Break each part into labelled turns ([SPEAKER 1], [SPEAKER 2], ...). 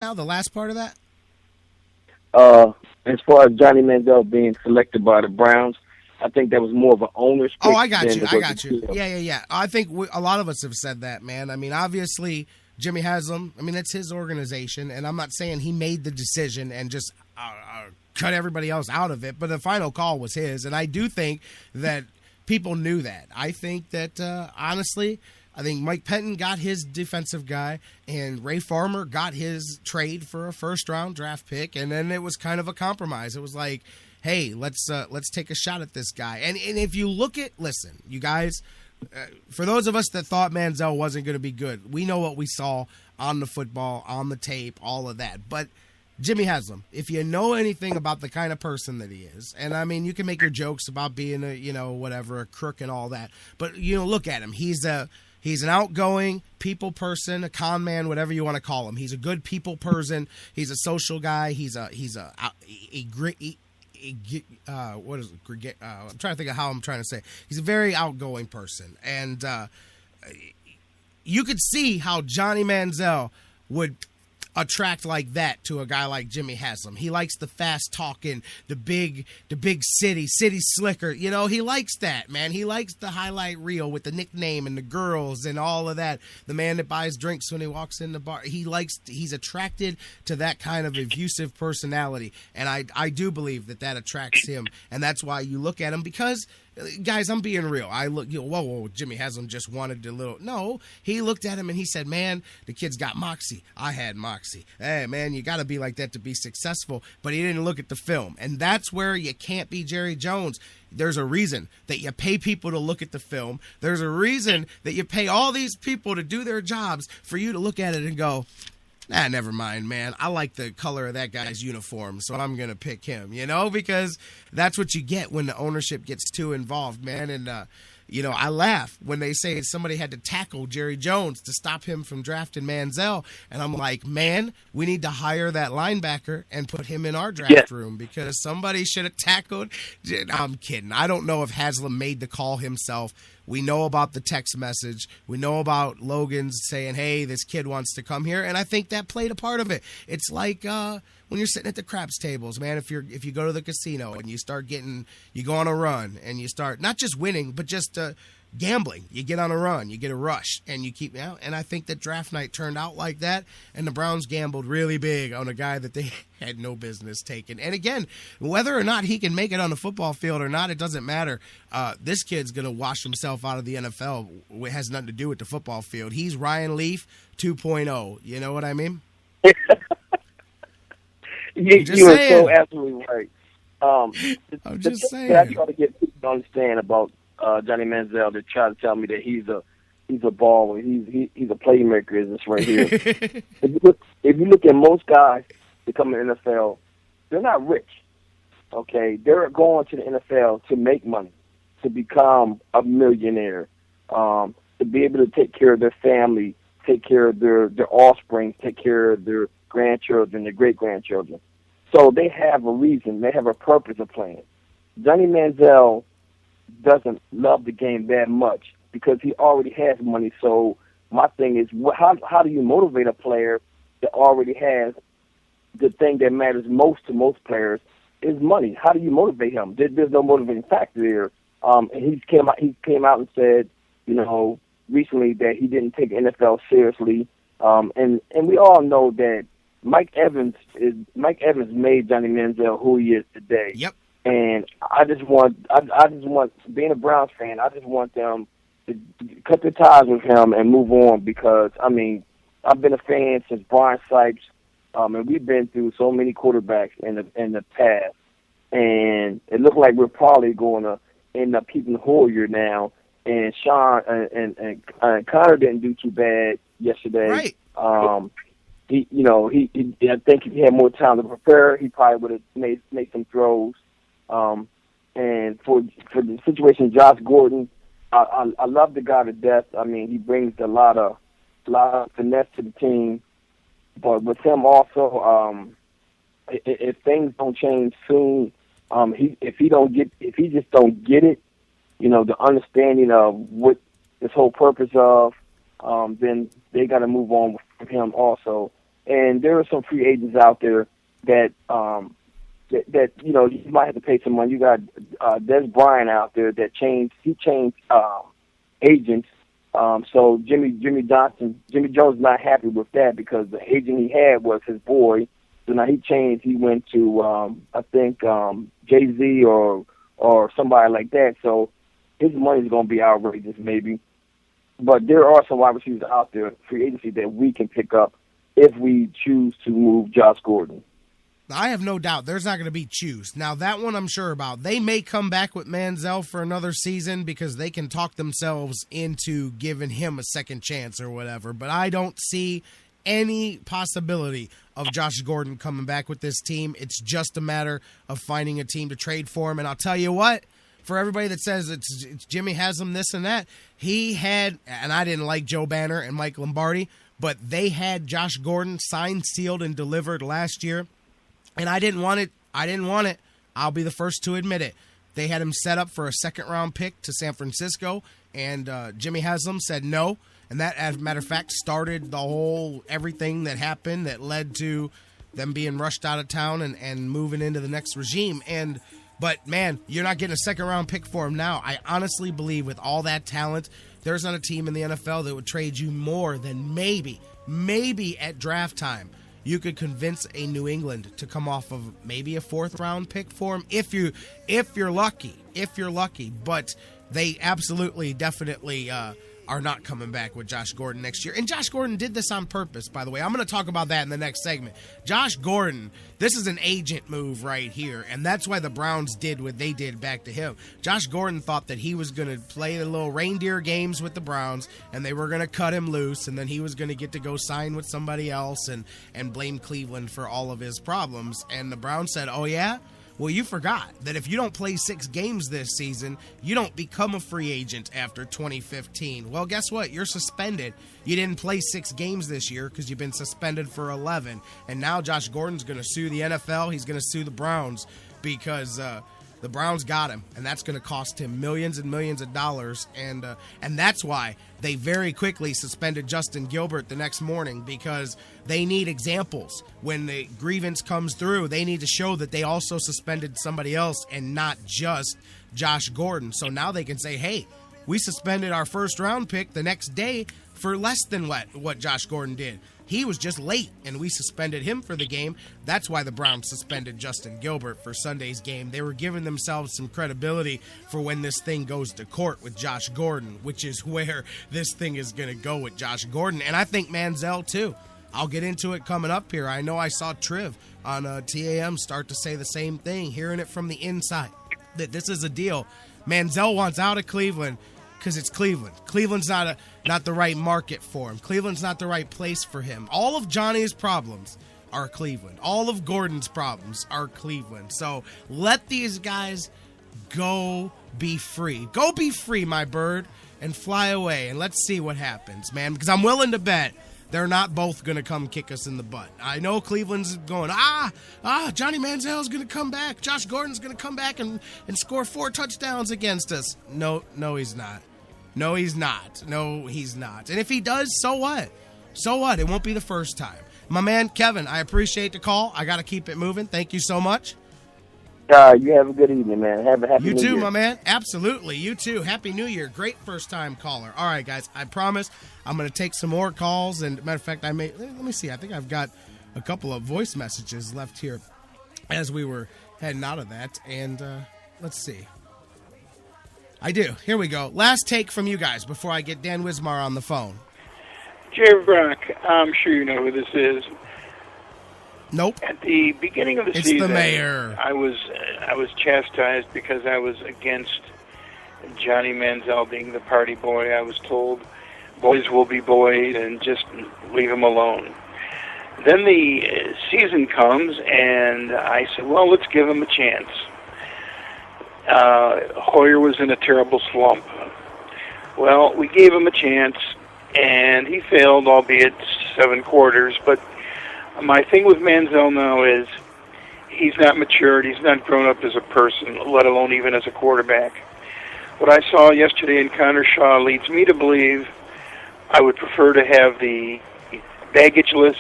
[SPEAKER 1] now, the last part of that?
[SPEAKER 2] As far as Johnny Manziel being selected by the Browns, I think that was more of an owner's pick.
[SPEAKER 1] Oh, I got you. Yeah. I think a lot of us have said that, man. I mean, obviously, Jimmy Haslam, I mean, it's his organization, and I'm not saying he made the decision and just cut everybody else out of it, but the final call was his, and I do think that people knew that. I think that, honestly, I think Mike Pettine got his defensive guy, and Ray Farmer got his trade for a first-round draft pick, and then it was kind of a compromise. It was like, hey, let's take a shot at this guy. And if you look at, listen, you guys, for those of us that thought Manziel wasn't going to be good, we know what we saw on the football, on the tape, all of that. But Jimmy Haslam, if you know anything about the kind of person that he is, and I mean, you can make your jokes about being a crook and all that, but look at him. He's an outgoing people person, a con man, whatever you want to call him. He's a good people person. He's a social guy. What is it? I'm trying to think of how I'm trying to say. He's a very outgoing person, and you could see how Johnny Manziel would attract like that to a guy like Jimmy Haslam. He likes the fast talking, the big city slicker. He likes that, man. He likes the highlight reel with the nickname and the girls and all of that. The man that buys drinks when he walks in the bar. He's attracted to that kind of elusive personality, and I do believe that attracts him, and that's why you look at him because. Guys, I'm being real. I look, whoa, Jimmy Haslam just wanted a little. No, he looked at him and he said, man, the kid's got moxie. I had moxie. Hey, man, you got to be like that to be successful. But he didn't look at the film. And that's where you can't be Jerry Jones. There's a reason that you pay people to look at the film. There's a reason that you pay all these people to do their jobs for you to look at it and go, nah, never mind, man. I like the color of that guy's uniform, so I'm going to pick him, because that's what you get when the ownership gets too involved, man. And, I laugh when they say somebody had to tackle Jerry Jones to stop him from drafting Manziel. And I'm like, man, we need to hire that linebacker and put him in our draft room because somebody should have tackled. I'm kidding. I don't know if Haslam made the call himself. We know about the text message. We know about Logan's saying, hey, this kid wants to come here. And I think that played a part of it. It's like when you're sitting at the craps tables, man, if you go to the casino and you go on a run and you start not just winning, but just gambling. You get on a run, you get a rush, and you keep out. And I think that draft night turned out like that, and the Browns gambled really big on a guy that they had no business taking. And again, whether or not he can make it on the football field or not, it doesn't matter. This kid's going to wash himself out of the NFL. It has nothing to do with the football field. He's Ryan Leaf 2.0. You know what I mean?
[SPEAKER 2] You are so absolutely right.
[SPEAKER 1] I'm just saying.
[SPEAKER 2] I try to get people to understand about Johnny Manziel. They try to tell me that he's a baller. He's a playmaker. Is this right here? If you look at most guys that come in the NFL, they're not rich. Okay, they're going to the NFL to make money, to become a millionaire, to be able to take care of their family, take care of their offspring, take care of their grandchildren, their great-grandchildren. So they have a reason. They have a purpose of playing. Johnny Manziel doesn't love the game that much because he already has money. So my thing is, how do you motivate a player that already has the thing that matters most to most players is money? How do you motivate him? There's no motivating factor there. And he came out and said, recently that he didn't take NFL seriously. And we all know that Mike Evans made Johnny Manziel who he is today.
[SPEAKER 1] Yep.
[SPEAKER 2] And I just want, being a Browns fan, I just want them to cut their ties with him and move on because, I mean, I've been a fan since Brian Sipes, and we've been through so many quarterbacks in the past. And it looked like we're probably going to end up keeping Hoyer now. And Sean and Connor didn't do too bad yesterday.
[SPEAKER 1] Right.
[SPEAKER 2] I think if he had more time to prepare, he probably would have made some throws. And for the situation, Josh Gordon, I love the guy to death. I mean, he brings a lot of finesse to the team. But with him also, if things don't change soon, if he just don't get it, the understanding of what this whole purpose of, then they got to move on with him also. and there are some free agents out there that that you know you might have to pay some money. You got Des Bryant out there that changed agents. So Jimmy Jones is not happy with that because the agent he had was his boy. So now he changed. He went to I think Jay-Z or somebody like that. So his money is going to be outrageous, maybe. But there are some wide receivers out there, free agency, that we can pick up if we choose to move Josh Gordon.
[SPEAKER 1] I have no doubt there's not going to be choose. Now, that one I'm sure about. They may come back with Manziel for another season because they can talk themselves into giving him a second chance or whatever. But I don't see any possibility of Josh Gordon coming back with this team. It's just a matter of finding a team to trade for him. And I'll tell you what, for everybody that says it's Jimmy Haslam, this and that, he had, and I didn't like Joe Banner and Mike Lombardi, but they had Josh Gordon signed, sealed, and delivered last year. And I didn't want it. I'll be the first to admit it. They had him set up for a second-round pick to San Francisco, and Jimmy Haslam said no. And that, as a matter of fact, started the whole everything that happened that led to them being rushed out of town and moving into the next regime. But, man, you're not getting a second-round pick for him now. I honestly believe with all that talent, there's not a team in the NFL that would trade you more than maybe at draft time. You could convince a New England to come off of maybe a fourth-round pick for him if you're lucky. But they absolutely, definitely are not coming back with Josh Gordon next year. And Josh Gordon did this on purpose, by the way. I'm going to talk about that in the next segment. Josh Gordon, this is an agent move right here, and that's why the Browns did what they did back to him. Josh Gordon thought that he was going to play the little reindeer games with the Browns, and they were going to cut him loose, and then he was going to get to go sign with somebody else and blame Cleveland for all of his problems. And the Browns said, oh, yeah? Well, you forgot that if you don't play 6 games this season, you don't become a free agent after 2015. Well, guess what? You're suspended. You didn't play 6 games this year because you've been suspended for 11. And now Josh Gordon's going to sue the NFL. He's going to sue the Browns because the Browns got him, and that's going to cost him millions and millions of dollars. And that's why they very quickly suspended Justin Gilbert the next morning, because they need examples. When the grievance comes through, they need to show that they also suspended somebody else and not just Josh Gordon. So now they can say, hey, we suspended our first-round pick the next day for less than what Josh Gordon did. He was just late, and we suspended him for the game. That's why the Browns suspended Justin Gilbert for Sunday's game. They were giving themselves some credibility for when this thing goes to court with Josh Gordon, which is where this thing is going to go with Josh Gordon. And I think Manziel, too. I'll get into it coming up here. I know I saw Triv on TAM start to say the same thing, hearing it from the inside, that this is a deal. Manziel wants out of Cleveland because it's Cleveland. Cleveland's not the right market for him. Cleveland's not the right place for him. All of Johnny's problems are Cleveland. All of Gordon's problems are Cleveland. So let these guys go be free. Go be free, my bird, and fly away. And let's see what happens, man, because I'm willing to bet they're not both going to come kick us in the butt. I know Cleveland's going, Johnny Manziel's going to come back. Josh Gordon's going to come back and score 4 touchdowns against us. No, he's not. No, he's not. And if he does, so what? So what? It won't be the first time. My man, Kevin, I appreciate the call. I got to keep it moving. Thank you so much.
[SPEAKER 2] You have a good evening, man. Have a happy New Year.
[SPEAKER 1] You too, my man. Absolutely. You too. Happy New Year. Great first-time caller. All right, guys, I promise I'm going to take some more calls. And matter of fact, let me see. I think I've got a couple of voice messages left here as we were heading out of that. And let's see. I do. Here we go. Last take from you guys before I get Dan Wismar on the phone.
[SPEAKER 3] J-Rock, I'm sure you know who this is.
[SPEAKER 1] Nope.
[SPEAKER 3] At the beginning of the season,
[SPEAKER 1] it's the mayor.
[SPEAKER 3] I was chastised because I was against Johnny Manziel being the party boy. I was told boys will be boys and just leave him alone. Then the season comes, and I said, well, let's give him a chance. Hoyer was in a terrible slump. Well, we gave him a chance, and he failed, albeit 7 quarters. But my thing with Manziel now is he's not matured. He's not grown up as a person, let alone even as a quarterback. What I saw yesterday in Connor Shaw leads me to believe I would prefer to have the baggageless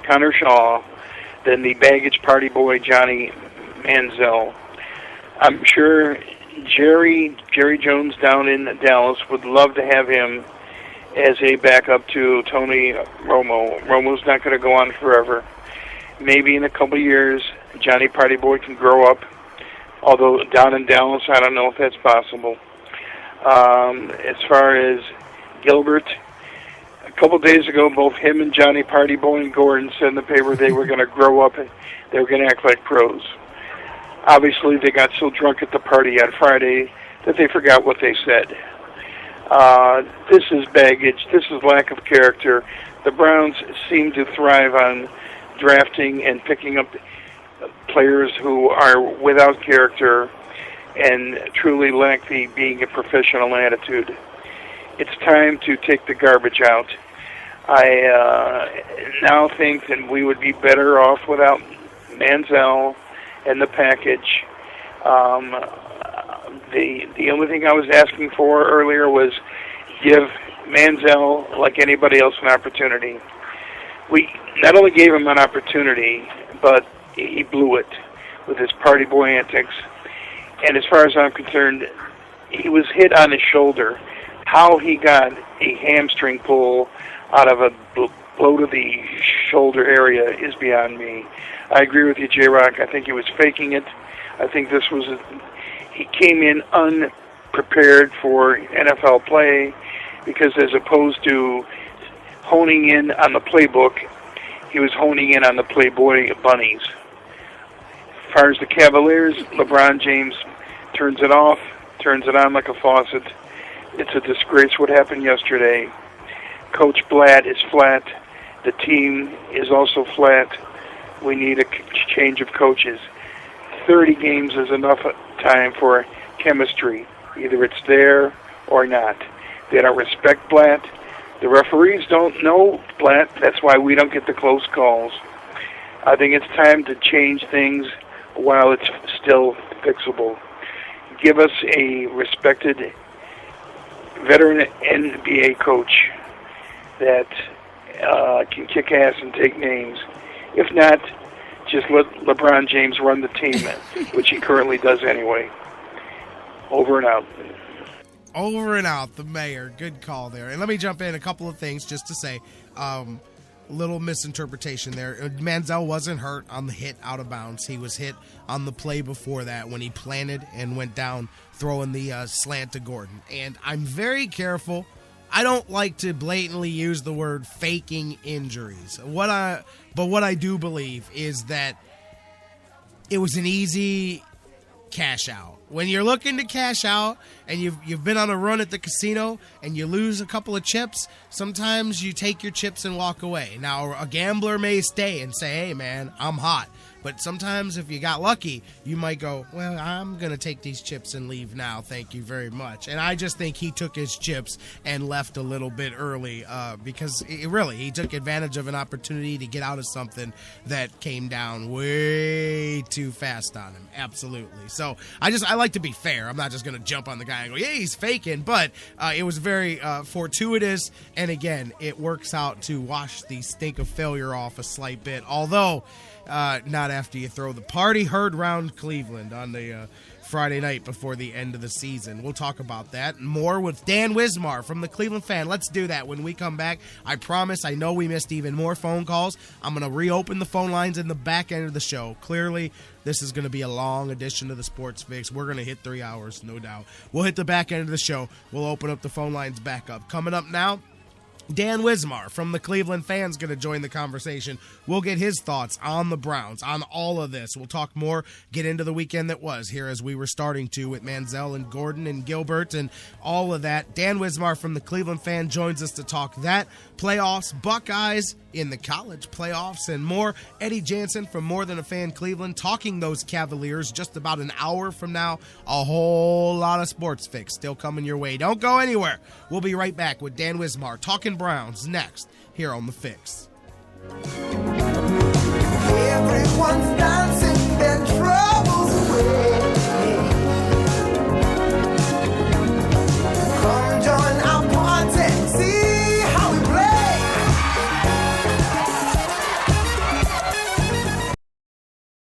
[SPEAKER 3] Connor Shaw than the baggage party boy Johnny Manziel. I'm sure Jerry Jones down in Dallas would love to have him as a backup to Tony Romo. Romo's not going to go on forever. Maybe in a couple of years, Johnny Party Boy can grow up. Although down in Dallas, I don't know if that's possible. As far as Gilbert, a couple of days ago, both him and Johnny Party Boy and Gordon said in the paper they were going to grow up and they were going to act like pros. Obviously, they got so drunk at the party on Friday that they forgot what they said. This is baggage. This is lack of character. The Browns seem to thrive on drafting and picking up players who are without character and truly lack the being a professional attitude. It's time to take the garbage out. I now think that we would be better off without Manziel and the package. The only thing I was asking for earlier was give Manziel, like anybody else, an opportunity. We not only gave him an opportunity, but he blew it with his party boy antics. And as far as I'm concerned, he was hit on his shoulder. How he got a hamstring pull out of a blow to the shoulder area is beyond me. I agree with you, J-Rock. I think he was faking it. I think this was he came in unprepared for NFL play because as opposed to honing in on the playbook, he was honing in on the Playboy bunnies. As far as the Cavaliers, LeBron James turns it off, turns it on like a faucet. It's a disgrace what happened yesterday. Coach Blatt is flat. The team is also flat. We need a change of coaches. 30 games is enough time for chemistry. Either it's there or not. They don't respect Blatt. The referees don't know Blatt. That's why we don't get the close calls. I think it's time to change things while it's still fixable. Give us a respected veteran NBA coach that can kick ass and take names. If not, just let LeBron James run the team, which he currently does anyway. Over and out.
[SPEAKER 1] Over and out, the mayor. Good call there. And let me jump in a couple of things just to say, little misinterpretation there. Manziel wasn't hurt on the hit out of bounds. He was hit on the play before that when he planted and went down throwing the slant to Gordon. And I'm very careful. I don't like to blatantly use the word faking injuries. But what I do believe is that it was an easy cash out. When you're looking to cash out and you've been on a run at the casino and you lose a couple of chips, sometimes you take your chips and walk away. Now, a gambler may stay and say, hey, man, I'm hot. But sometimes if you got lucky, you might go, well, I'm going to take these chips and leave now. Thank you very much. And I just think he took his chips and left a little bit early because he took advantage of an opportunity to get out of something that came down way too fast on him. Absolutely. So I like to be fair. I'm not just going to jump on the guy and go, yeah, he's faking. But it was very fortuitous. And again, it works out to wash the stink of failure off a slight bit. Although, not after you throw the party herd round Cleveland on the Friday night before the end of the season. We'll talk about that and more with Dan Wismar from the Cleveland Fan. Let's do that when we come back. I promise. I know we missed even more phone calls. I'm going to reopen the phone lines in the back end of the show. Clearly, this is going to be a long edition of the Sports Fix. We're going to hit 3 hours, no doubt. We'll hit the back end of the show. We'll open up the phone lines back up. Coming up now, Dan Wismar from the Cleveland Fan's going to join the conversation. We'll get his thoughts on the Browns, on all of this. We'll talk more, get into the weekend that was here as we were starting to with Manziel and Gordon and Gilbert and all of that. Dan Wismar from the Cleveland Fan joins us to talk that, playoffs, Buckeyes in the college playoffs, and more. Eddy Jansen from More Than a Fan Cleveland talking those Cavaliers just about an hour from now. A whole lot of Sports Fix still coming your way. Don't go anywhere. We'll be right back with Dan Wismar talking Browns next here on The Fix.